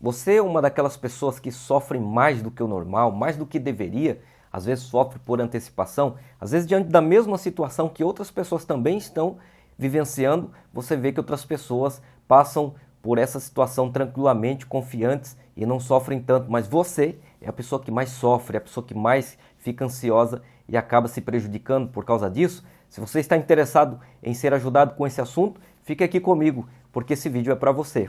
Você é uma daquelas pessoas que sofrem mais do que o normal, mais do que deveria, às vezes sofre por antecipação, às vezes diante da mesma situação que outras pessoas também estão vivenciando, você vê que outras pessoas passam por essa situação tranquilamente, confiantes e não sofrem tanto, mas você é a pessoa que mais sofre, é a pessoa que mais fica ansiosa e acaba se prejudicando por causa disso. Se você está interessado em ser ajudado com esse assunto, fique aqui comigo, porque esse vídeo é para você.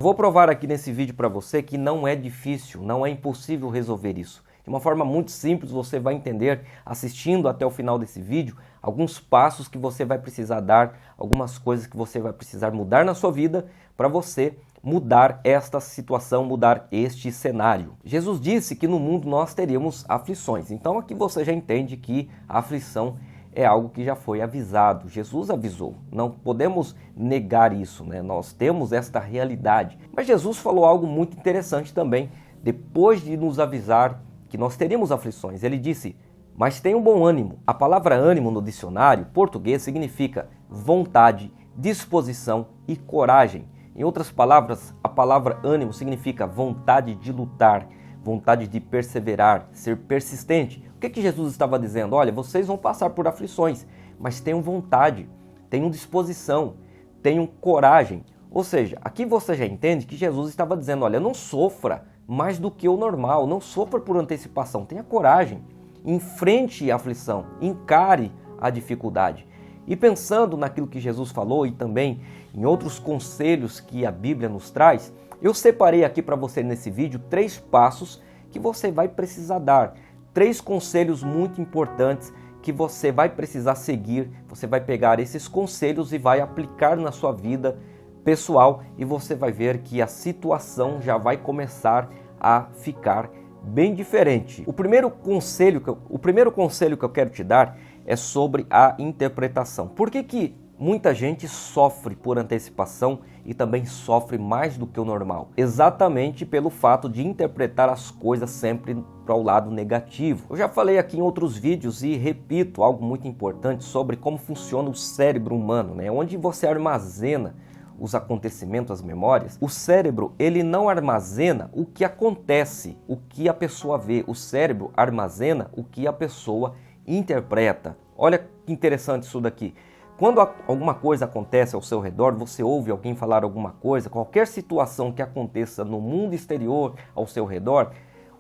Vou provar aqui nesse vídeo para você que não é difícil, não é impossível resolver isso. De uma forma muito simples, você vai entender, assistindo até o final desse vídeo, alguns passos que você vai precisar dar, algumas coisas que você vai precisar mudar na sua vida para você mudar esta situação, mudar este cenário. Jesus disse que no mundo nós teríamos aflições. Então aqui você já entende que a aflição é algo que já foi avisado. Jesus avisou. Não podemos negar isso, né? Nós temos esta realidade. Mas Jesus falou algo muito interessante também, depois de nos avisar que nós teríamos aflições. Ele disse: mas tenham bom ânimo. A palavra ânimo no dicionário português significa vontade, disposição e coragem. Em outras palavras, a palavra ânimo significa vontade de lutar, vontade de perseverar, ser persistente. O que Jesus estava dizendo? Olha, vocês vão passar por aflições, mas tenham vontade, tenham disposição, tenham coragem. Ou seja, aqui você já entende que Jesus estava dizendo: olha, não sofra mais do que o normal, não sofra por antecipação, tenha coragem, enfrente a aflição, encare a dificuldade. E pensando naquilo que Jesus falou e também em outros conselhos que a Bíblia nos traz, eu separei aqui para você nesse vídeo 3 passos que você vai precisar dar, 3 conselhos muito importantes que você vai precisar seguir. Você vai pegar esses conselhos e vai aplicar na sua vida pessoal e você vai ver que a situação já vai começar a ficar bem diferente. O primeiro conselho que eu quero te dar é sobre a interpretação. Por que muita gente sofre por antecipação e também sofre mais do que o normal? Exatamente pelo fato de interpretar as coisas sempre para o lado negativo. Eu já falei aqui em outros vídeos e repito algo muito importante sobre como funciona o cérebro humano, né? Onde você armazena os acontecimentos, as memórias. O cérebro, ele não armazena o que acontece, o que a pessoa vê. O cérebro armazena o que a pessoa interpreta. Olha que interessante isso daqui. Quando alguma coisa acontece ao seu redor, você ouve alguém falar alguma coisa, qualquer situação que aconteça no mundo exterior ao seu redor,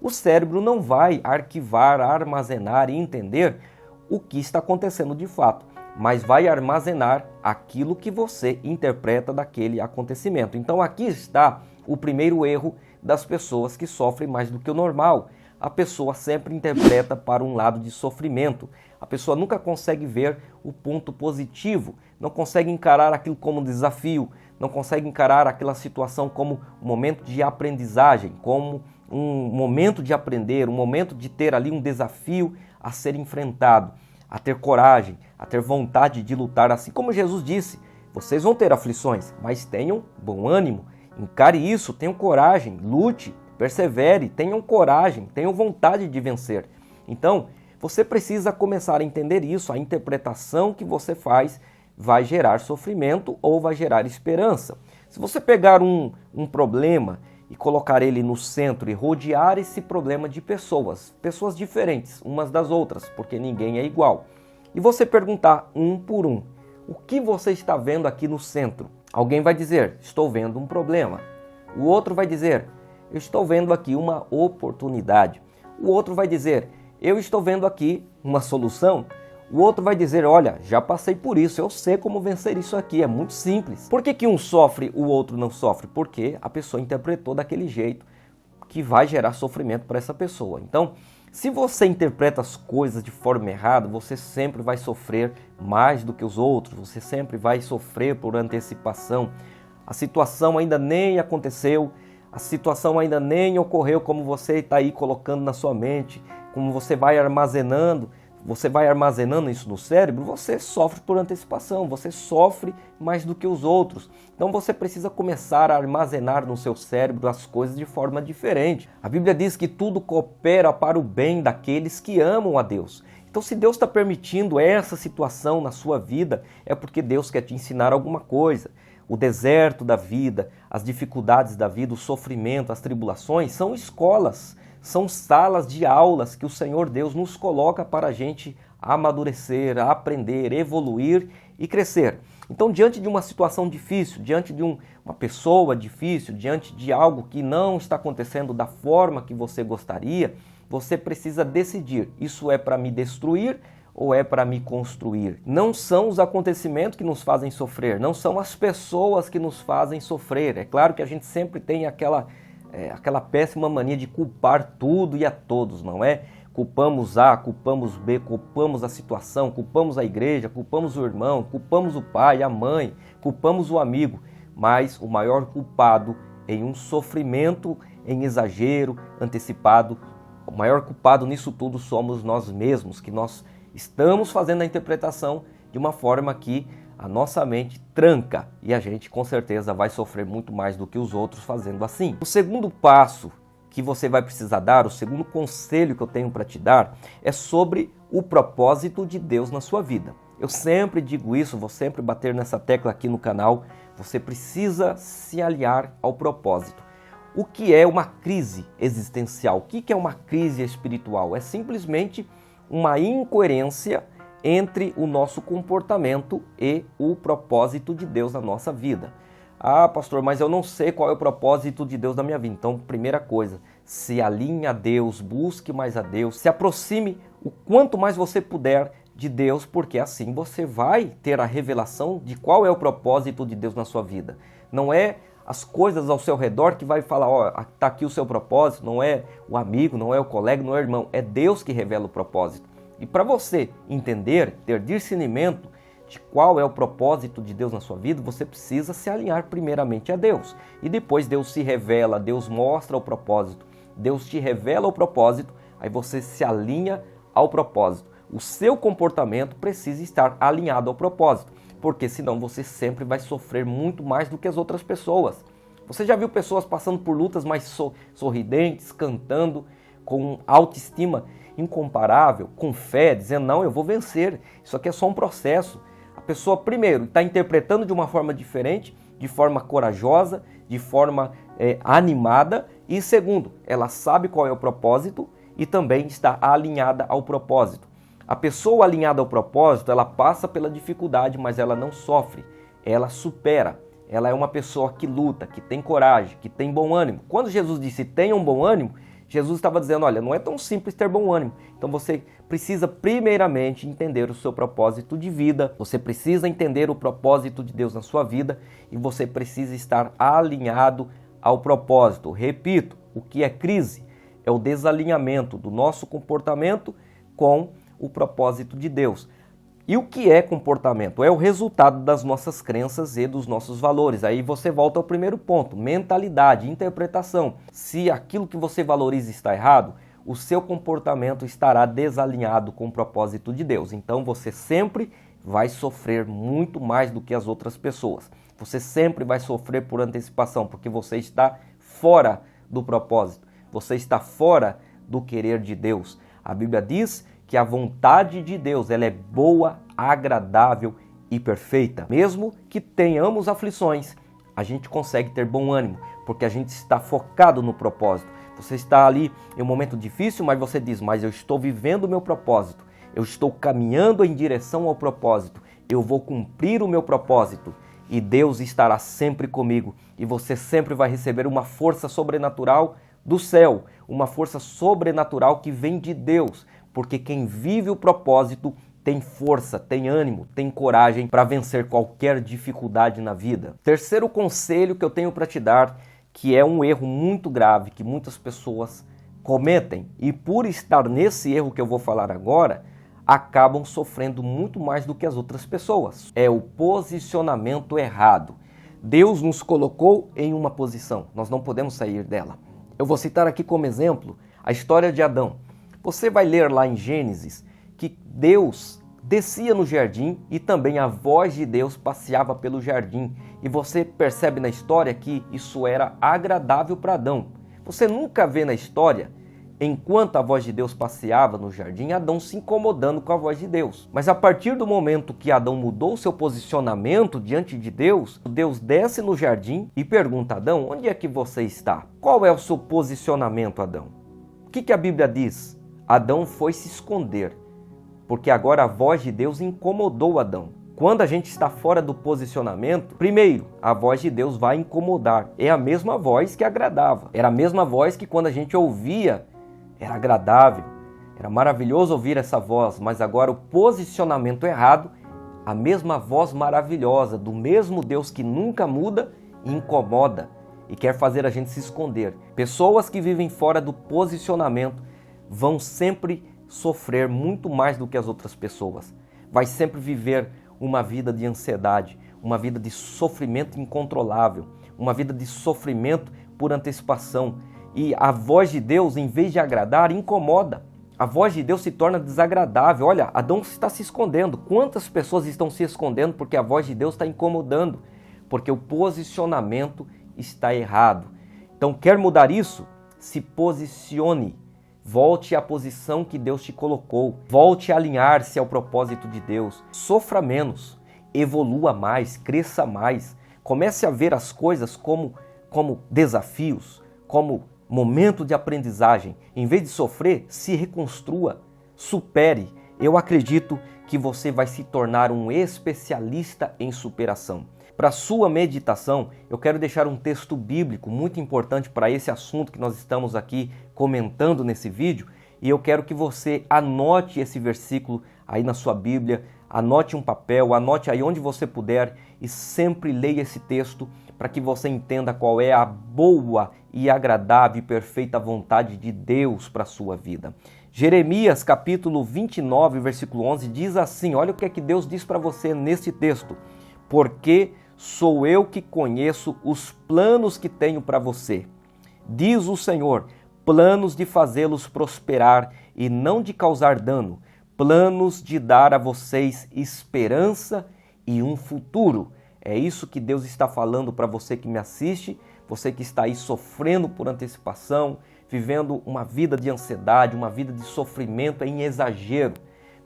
o cérebro não vai arquivar, armazenar e entender o que está acontecendo de fato, mas vai armazenar aquilo que você interpreta daquele acontecimento. Então aqui está o primeiro erro das pessoas que sofrem mais do que o normal. A pessoa sempre interpreta para um lado de sofrimento. A pessoa nunca consegue ver o ponto positivo, não consegue encarar aquilo como um desafio, não consegue encarar aquela situação como um momento de aprendizagem, como um momento de aprender, um momento de ter ali um desafio a ser enfrentado, a ter coragem, a ter vontade de lutar. Assim como Jesus disse, vocês vão ter aflições, mas tenham bom ânimo, encare isso, tenham coragem, lute, persevere, tenham coragem, tenham vontade de vencer. Então, você precisa começar a entender isso. A interpretação que você faz vai gerar sofrimento ou vai gerar esperança. Se você pegar um problema e colocar ele no centro e rodear esse problema de pessoas diferentes umas das outras, porque ninguém é igual, e você perguntar um por um, o que você está vendo aqui no centro? Alguém vai dizer: estou vendo um problema. O outro vai dizer: eu estou vendo aqui uma oportunidade. O outro vai dizer: eu estou vendo aqui uma solução. O outro vai dizer: olha, já passei por isso, eu sei como vencer isso aqui, é muito simples. Por que um sofre, o outro não sofre? Porque a pessoa interpretou daquele jeito que vai gerar sofrimento para essa pessoa. Então, se você interpreta as coisas de forma errada, você sempre vai sofrer mais do que os outros, você sempre vai sofrer por antecipação. A situação ainda nem aconteceu, a situação ainda nem ocorreu como você está aí colocando na sua mente, como você vai armazenando isso no cérebro, você sofre por antecipação, você sofre mais do que os outros. Então você precisa começar a armazenar no seu cérebro as coisas de forma diferente. A Bíblia diz que tudo coopera para o bem daqueles que amam a Deus. Então, se Deus está permitindo essa situação na sua vida, é porque Deus quer te ensinar alguma coisa. O deserto da vida, as dificuldades da vida, o sofrimento, as tribulações são escolas, são salas de aulas que o Senhor Deus nos coloca para a gente amadurecer, aprender, evoluir e crescer. Então, diante de uma situação difícil, diante de uma pessoa difícil, diante de algo que não está acontecendo da forma que você gostaria, você precisa decidir, isso é para me destruir ou é para me construir? Não são os acontecimentos que nos fazem sofrer, não são as pessoas que nos fazem sofrer. É claro que a gente sempre tem aquela péssima mania de culpar tudo e a todos, não é? Culpamos A, culpamos B, culpamos a situação, culpamos a igreja, culpamos o irmão, culpamos o pai, a mãe, culpamos o amigo. Mas o maior culpado em um sofrimento em exagero, antecipado, o maior culpado nisso tudo somos nós mesmos, que nós estamos fazendo a interpretação de uma forma que a nossa mente tranca e a gente com certeza vai sofrer muito mais do que os outros fazendo assim. O segundo passo que você vai precisar dar, o segundo conselho que eu tenho para te dar é sobre o propósito de Deus na sua vida. Eu sempre digo isso, vou sempre bater nessa tecla aqui no canal, você precisa se aliar ao propósito. O que é uma crise existencial? O que é uma crise espiritual? É simplesmente uma incoerência entre o nosso comportamento e o propósito de Deus na nossa vida. Ah, pastor, mas eu não sei qual é o propósito de Deus na minha vida. Então, primeira coisa, se alinhe a Deus, busque mais a Deus, se aproxime o quanto mais você puder de Deus, porque assim você vai ter a revelação de qual é o propósito de Deus na sua vida. Não é as coisas ao seu redor que vai falar, ó, tá aqui o seu propósito, não é o amigo, não é o colega, não é o irmão, é Deus que revela o propósito. E para você entender, ter discernimento de qual é o propósito de Deus na sua vida, você precisa se alinhar primeiramente a Deus. E depois Deus se revela, Deus mostra o propósito, Deus te revela o propósito, aí você se alinha ao propósito. O seu comportamento precisa estar alinhado ao propósito, porque senão você sempre vai sofrer muito mais do que as outras pessoas. Você já viu pessoas passando por lutas mais sorridentes, cantando, com autoestima incomparável, com fé, dizendo, não, eu vou vencer, isso aqui é só um processo. A pessoa, primeiro, está interpretando de uma forma diferente, de forma corajosa, de forma animada, e segundo, ela sabe qual é o propósito e também está alinhada ao propósito. A pessoa alinhada ao propósito, ela passa pela dificuldade, mas ela não sofre, ela supera. Ela é uma pessoa que luta, que tem coragem, que tem bom ânimo. Quando Jesus disse, tenham bom ânimo, Jesus estava dizendo, olha, não é tão simples ter bom ânimo. Então você precisa primeiramente entender o seu propósito de vida, você precisa entender o propósito de Deus na sua vida e você precisa estar alinhado ao propósito. Repito, o que é crise? É o desalinhamento do nosso comportamento com o propósito de Deus. E o que é comportamento? É o resultado das nossas crenças e dos nossos valores. Aí você volta ao primeiro ponto, mentalidade, interpretação. Se aquilo que você valoriza está errado, o seu comportamento estará desalinhado com o propósito de Deus. Então você sempre vai sofrer muito mais do que as outras pessoas. Você sempre vai sofrer por antecipação, porque você está fora do propósito. Você está fora do querer de Deus. A Bíblia diz que a vontade de Deus ela é boa, agradável e perfeita. Mesmo que tenhamos aflições, a gente consegue ter bom ânimo, porque a gente está focado no propósito. Você está ali em um momento difícil, mas você diz, mas eu estou vivendo o meu propósito, eu estou caminhando em direção ao propósito, eu vou cumprir o meu propósito e Deus estará sempre comigo e você sempre vai receber uma força sobrenatural do céu, uma força sobrenatural que vem de Deus, porque quem vive o propósito tem força, tem ânimo, tem coragem para vencer qualquer dificuldade na vida. Terceiro conselho que eu tenho para te dar, que é um erro muito grave que muitas pessoas cometem e por estar nesse erro que eu vou falar agora, acabam sofrendo muito mais do que as outras pessoas. É o posicionamento errado. Deus nos colocou em uma posição, nós não podemos sair dela. Eu vou citar aqui como exemplo a história de Adão. Você vai ler lá em Gênesis que Deus descia no jardim e também a voz de Deus passeava pelo jardim. E você percebe na história que isso era agradável para Adão. Você nunca vê na história Enquanto a voz de Deus passeava no jardim, Adão se incomodando com a voz de Deus. Mas a partir do momento que Adão mudou seu posicionamento diante de Deus, Deus desce no jardim e pergunta a Adão, onde é que você está? Qual é o seu posicionamento, Adão? O que a Bíblia diz? Adão foi se esconder, porque agora a voz de Deus incomodou Adão. Quando a gente está fora do posicionamento, primeiro, a voz de Deus vai incomodar. É a mesma voz que agradava. Era a mesma voz que quando a gente ouvia, era agradável. Era maravilhoso ouvir essa voz, mas agora o posicionamento errado, a mesma voz maravilhosa do mesmo Deus que nunca muda, incomoda e quer fazer a gente se esconder. Pessoas que vivem fora do posicionamento vão sempre sofrer muito mais do que as outras pessoas. Vai sempre viver uma vida de ansiedade, uma vida de sofrimento incontrolável, uma vida de sofrimento por antecipação. E a voz de Deus, em vez de agradar, incomoda. A voz de Deus se torna desagradável. Olha, Adão está se escondendo. Quantas pessoas estão se escondendo porque a voz de Deus está incomodando? Porque o posicionamento está errado. Então, quer mudar isso? Se posicione. Volte à posição que Deus te colocou. Volte a alinhar-se ao propósito de Deus. Sofra menos. Evolua mais. Cresça mais. Comece a ver as coisas como desafios, como momento de aprendizagem. Em vez de sofrer, se reconstrua. Supere. Eu acredito que você vai se tornar um especialista em superação. Para sua meditação, eu quero deixar um texto bíblico muito importante para esse assunto que nós estamos aqui comentando nesse vídeo, e eu quero que você anote esse versículo aí na sua Bíblia, anote um papel, anote aí onde você puder e sempre leia esse texto para que você entenda qual é a boa e agradável e perfeita vontade de Deus para a sua vida. Jeremias capítulo 29, versículo 11 diz assim, olha o que é que Deus diz para você nesse texto: porque sou eu que conheço os planos que tenho para você, diz o Senhor, planos de fazê-los prosperar e não de causar dano, planos de dar a vocês esperança e um futuro. É isso que Deus está falando para você que me assiste, você que está aí sofrendo por antecipação, vivendo uma vida de ansiedade, uma vida de sofrimento em exagero.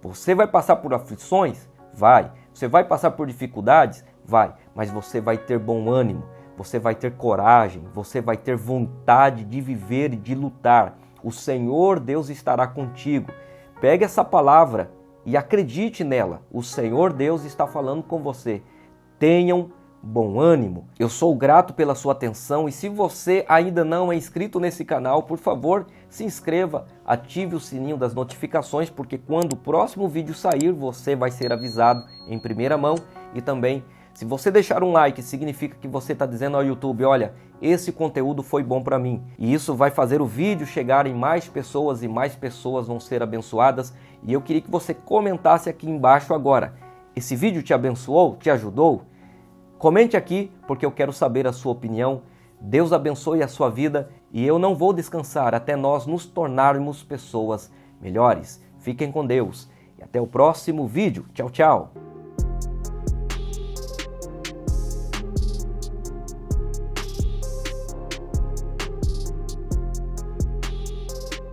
Você vai passar por aflições? Vai. Você vai passar por dificuldades? Vai, mas você vai ter bom ânimo, você vai ter coragem, você vai ter vontade de viver e de lutar. O Senhor Deus estará contigo. Pegue essa palavra e acredite nela. O Senhor Deus está falando com você. Tenham bom ânimo. Eu sou grato pela sua atenção e se você ainda não é inscrito nesse canal, por favor, se inscreva, ative o sininho das notificações, porque quando o próximo vídeo sair, você vai ser avisado em primeira mão. E também, se você deixar um like, significa que você está dizendo ao YouTube, olha, esse conteúdo foi bom para mim. E isso vai fazer o vídeo chegar em mais pessoas e mais pessoas vão ser abençoadas. E eu queria que você comentasse aqui embaixo agora. Esse vídeo te abençoou? Te ajudou? Comente aqui, porque eu quero saber a sua opinião. Deus abençoe a sua vida e eu não vou descansar até nós nos tornarmos pessoas melhores. Fiquem com Deus e até o próximo vídeo. Tchau, tchau!